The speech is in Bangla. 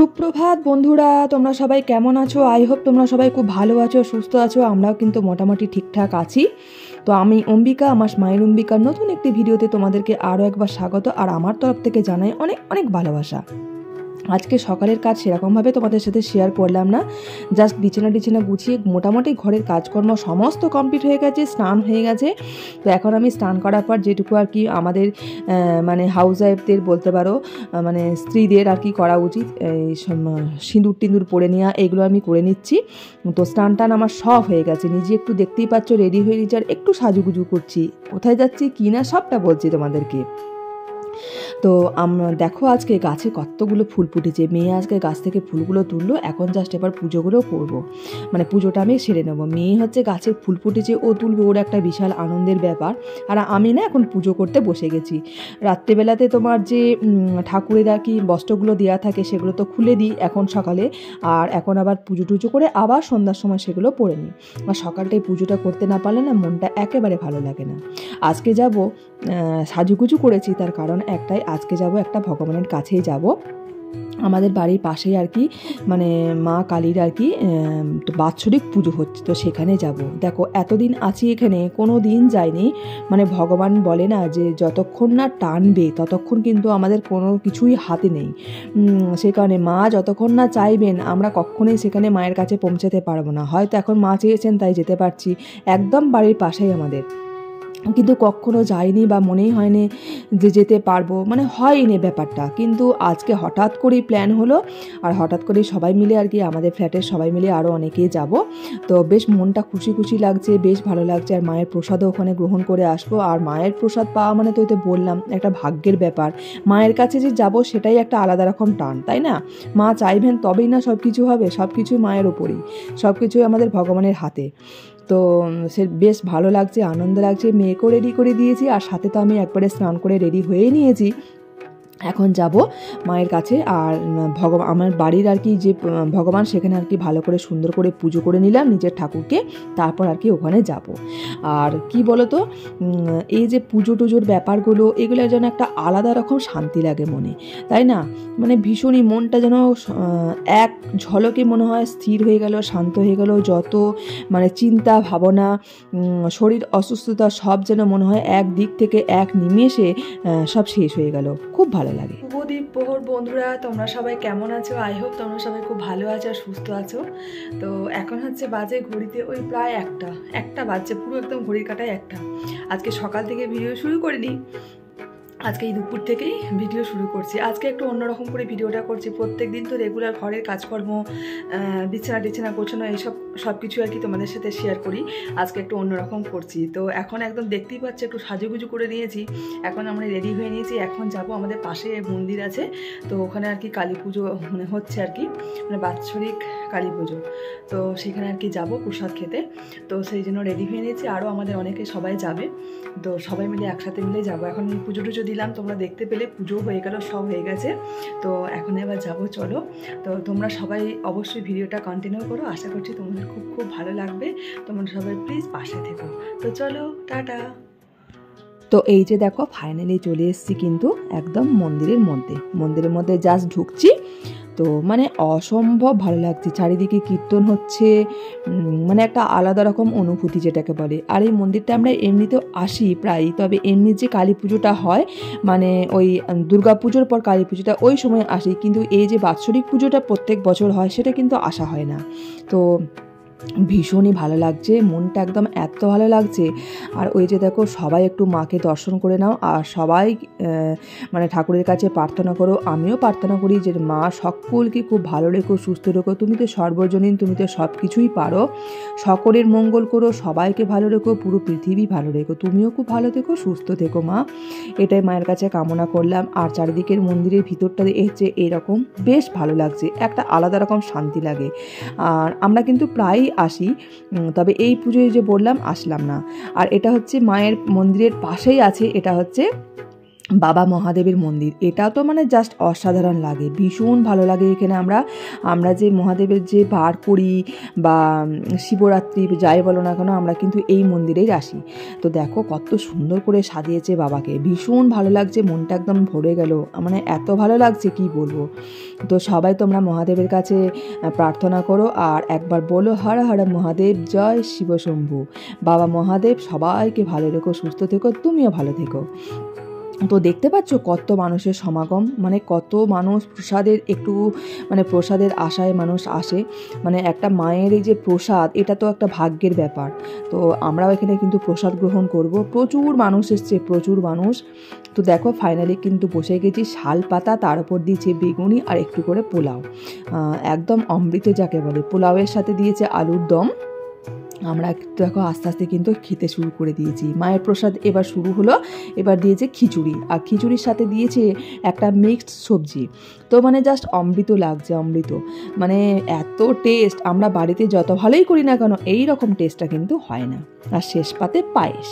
সুপ্রভাত বন্ধুরা, তোমরা সবাই কেমন আছো? আই হোপ তোমরা সবাই খুব ভালো আছো, সুস্থ আছো। আমরাও কিন্তু মোটামুটি ঠিকঠাক আছি। তো আমি অম্বিকা, আমার মায়ের অম্বিকার নতুন একটি ভিডিওতে তোমাদেরকে আরও একবার স্বাগত। আর আমার তরফ থেকে জানাই অনেক অনেক ভালোবাসা। আজকে সকালের কাজ সেরকমভাবে তোমাদের সাথে শেয়ার করলাম না, জাস্ট বিছানা গুছিয়ে মোটামুটি ঘরের কাজকর্ম সমস্ত কমপ্লিট হয়ে গেছে, স্নান হয়ে গেছে। তো এখন আমি স্নান করার পর যেটুকু আর কি আমাদের মানে হাউস ওয়াইফদের বলতে পারো, মানে স্ত্রীদের আর কি করা উচিত, এই সিঁদুর টিঁদুর পরে নেওয়া, এগুলো আমি করে নিচ্ছি। তো স্নান টান আমার সব হয়ে গেছে, নিজে একটু দেখতেই পাচ্ছ রেডি হয়ে নিচ্ছি, আর একটু সাজুগুজু করছি। কোথায় যাচ্ছি কি না সবটা বলছি তোমাদেরকে। তো আমরা দেখো আজকে গাছে কতগুলো ফুল ফুটেছে। মেয়ে আজকে গাছ থেকে ফুলগুলো তুললো, এখন জাস্ট এবার পুজোগুলো করবো, মানে পুজোটা আমি সেরে নেবো। মেয়ে হচ্ছে গাছের ফুল ফুটেছে, ও তুলবে, ওর একটা বিশাল আনন্দের ব্যাপার। আর আমি না এখন পুজো করতে বসে গেছি। রাত্রেবেলাতে তোমার যে ঠাকুরের আর কি বস্ত্রগুলো দেওয়া থাকে সেগুলো তো খুলে দিই এখন সকালে, আর এখন আবার পুজো টুজো করে আবার সন্ধ্যার সময় সেগুলো পরে নিই। আর সকালটায় পুজোটা করতে না পারলে না মনটা একেবারে ভালো লাগে না। আজকে যাব, সাজুগুজু করেছি, তার কারণ একটাই, আজকে যাব একটা ভগবানের কাছেই যাব। আমাদের বাড়ির পাশেই আর কি, মানে মা কালীর আর কি বাৎসরিক পুজো হচ্ছে, তো সেখানে যাব। দেখো এতদিন আছি এখানে, কোনো দিন যাইনি। মানে ভগবান বলে না যে যতক্ষণ না টানবে ততক্ষণ কিন্তু আমাদের কোনো কিছুই হাতে নেই। সে কারণে মা যতক্ষণ না চাইবেন আমরা কখনোই সেখানে মায়ের কাছে পৌঁছাতে পারবো না। হয়তো এখন মা চেয়েছেন তাই যেতে পারছি, একদম বাড়ির পাশেই আমাদের, কিন্তু কখনো যাইনি বা মনেই হয়নি যে যেতে পারবো, মানে হয়নি ব্যাপারটা। কিন্তু আজকে হঠাৎ করেই প্ল্যান হলো, আর হঠাৎ করেই সবাই মিলে আর কি, আমাদের ফ্ল্যাটের সবাই মিলে আরও অনেকেই যাব। তো বেশ মনটা খুশি খুশি লাগছে, বেশ ভালো লাগছে। আর মায়ের প্রসাদও ওখানে গ্রহণ করে আসবো। আর মায়ের প্রসাদ পাওয়া মানে তো এতে বললাম একটা ভাগ্যের ব্যাপার। মায়ের কাছে যে যাব সেটাই একটা আলাদা রকম টান, তাই না? মা চাইবেন তবেই না সব কিছু হবে, সব কিছুই মায়ের ওপরেই, সব কিছুই আমাদের ভগবানের হাতে। তো সে বেশ ভালো লাগছে, আনন্দ লাগছে। মেয়েকেও রেডি করে দিয়েছি, আর সাথে তো আমি একবারে স্নান করে রেডি হয়েই নিয়েছি। এখন যাব মায়ের কাছে। আর আমার বাড়ির আর কি যে ভগবান, সেখানে আর কি ভালো করে সুন্দর করে পুজো করে নিলাম নিজের ঠাকুরকে, তারপর আর কি ওখানে যাব। আর কি বলো তো, এই যে পুজো টুজোর ব্যাপারগুলো, এগুলো যেন একটা আলাদা রকম শান্তি লাগে মনে, তাই না? মানে ভীষণই মনটা যেন এক ঝলকে মনে হয় স্থির হয়ে গেল, শান্ত হয়ে গেল। যত মানে চিন্তা ভাবনা, শরীর অসুস্থতা সব যেন মনে হয় এক দিক থেকে এক নিমেষে সব শেষ হয়ে গেল। খুব ভালো লাগে। শুভদীপ প্রহর বন্ধুরা, তোমরা সবাই কেমন আছো? আই হোপ তোমরা সবাই খুব ভালো আছো আর সুস্থ আছো। তো এখন হচ্ছে বাজে ঘড়িতে ওই প্রায় একটা বাজছে, পুরো একদম ঘড়ির কাটায় একটা। আজকে সকাল থেকে ভিডিও শুরু করিনি, আজকে এই দুপুর থেকেই ভিডিও শুরু করছি। আজকে একটু অন্যরকম করে ভিডিওটা করছি। প্রত্যেক দিন তো রেগুলার ঘরের কাজকর্ম, বিছানা গোছানো, এইসব সব কিছু আর কি তোমাদের সাথে শেয়ার করি। আজকে একটু অন্যরকম করছি। তো এখন একদম দেখতেই পাচ্ছি একটু সাজুগুজু করে নিয়েছি, এখন আমরা রেডি হয়ে নিয়েছি। এখন যাব, আমাদের পাশে মন্দির আছে, তো ওখানে আর কি কালী পুজো মানে হচ্ছে আর কি, মানে বাৎসরিক কালী পুজো। তো সেখানে আর কি যাবো প্রসাদ খেতে। তো সেই জন্য রেডি হয়ে নিয়েছি, আরও আমাদের অনেকে সবাই যাবে। তো সবাই মিলে একসাথে মিলে যাবো। এখন পুজো টুজো দিলাম, তোমরা দেখতে পেলে পুজো হয়ে গেল, সব হয়ে গেছে। তো এখন এবার যাবো, চলো। তো তোমরা সবাই অবশ্যই ভিডিওটা কন্টিনিউ করো, আশা করছি তোমাদের খুব খুব ভালো লাগবে। তোমরা সবাই প্লিজ পাশে থেকো। তো চলো, টাটা। তো এই যে দেখো ফাইনালি চলে এসেছি কিন্তু একদম মন্দিরের মধ্যে জাস্ট ঢুকছি। তো মানে অসম্ভব ভালো লাগছে, চারিদিকে কীর্তন হচ্ছে, মানে একটা আলাদা রকম অনুভূতি যেটাকে বলে। আর এই মন্দিরটা আমরা এমনিতেও আসি প্রায়, তবে এমনি যে কালী পুজোটা হয়, মানে ওই দুর্গা পুজোর পর কালী পুজোটা, ওই সময় আসি। কিন্তু এই যে বাৎসরিক পুজোটা প্রত্যেক বছর হয়, সেটা কিন্তু আসা হয় না। তো ভীষণই ভালো লাগছে, মনটা একদম এত ভালো লাগছে। আর ওই যে দেখো সবাই একটু মাকে দর্শন করে নাও, আর সবাই মানে ঠাকুরের কাছে প্রার্থনা করো। আমিও প্রার্থনা করি যে মা সকলকে খুব ভালো রেখো, সুস্থ রেখো, তুমি তো সর্বজনীন, তুমি তো সব কিছুই পারো, সকলের মঙ্গল করো, সবাইকে ভালো রেখো, পুরো পৃথিবী ভালো রেখো, তুমিও খুব ভালো থেকো, সুস্থ থেকো মা, এটাই মায়ের কাছে কামনা করলাম। আর চারিদিকের মন্দিরের ভিতরটা এসছে এরকম বেশ ভালো লাগছে, একটা আলাদা রকম শান্তি লাগে। আর আমরা কিন্তু প্রায়ই আসি, তবে এই পুজোয় যে বললাম আসলাম না। আর এটা হচ্ছে মায়ের মন্দিরের পাশেই আছে, এটা হচ্ছে বাবা মহাদেবের মন্দির, এটা তো মানে জাস্ট অসাধারণ লাগে, ভীষণ ভালো লাগে। এখানে আমরা যে মহাদেবের যে বার করি বা শিবরাত্রি যাই বলো না কেন, আমরা কিন্তু এই মন্দিরেই আসি। তো দেখো কত সুন্দর করে সাজিয়েছে বাবাকে, ভীষণ ভালো লাগছে, মনটা একদম ভরে গেল, মানে এত ভালো লাগছে কি বলবো। তো সবাই তোমরা মহাদেবের কাছে প্রার্থনা করো আর একবার বলো হর হর মহাদেব, জয় শিবশম্ভু। বাবা মহাদেব সবাইকে ভালো রেখো, সুস্থ থেকো, তুমিও ভালো থেকো। তো দেখতে পাচ্ছ কত মানুষের সমাগম, মানে কত মানুষ প্রসাদের মানে প্রসাদের আশায় মানুষ আসে। মানে একটা মায়ের এই যে প্রসাদ, এটা তো একটা ভাগ্যের ব্যাপার। তো আমরাও এখানে কিন্তু প্রসাদ গ্রহণ করব, প্রচুর মানুষ এসছে, প্রচুর মানুষ। তো দেখো ফাইনালি কিন্তু বসে গেছি, শাল পাতা, তার উপর দিয়েছে বেগুনি আর একটু করে পোলাও, একদম অমৃত যাকে বলে। পোলাওয়ের সাথে দিয়েছে আলুর দম। আমরা দেখো আস্তে আস্তে কিন্তু খেতে শুরু করে দিয়েছি। মায়ের প্রসাদ এবার শুরু হলো, এবার দিয়েছে খিচুড়ি, আর খিচুড়ির সাথে দিয়েছে একটা মিক্সড সবজি। তো মানে জাস্ট অমৃত লাগছে, অমৃত, মানে এত টেস্ট। আমরা বাড়িতে যত ভালোই করি না কেন এই রকম টেস্টটা কিন্তু হয় না। আর শেষ পাতে পায়েস।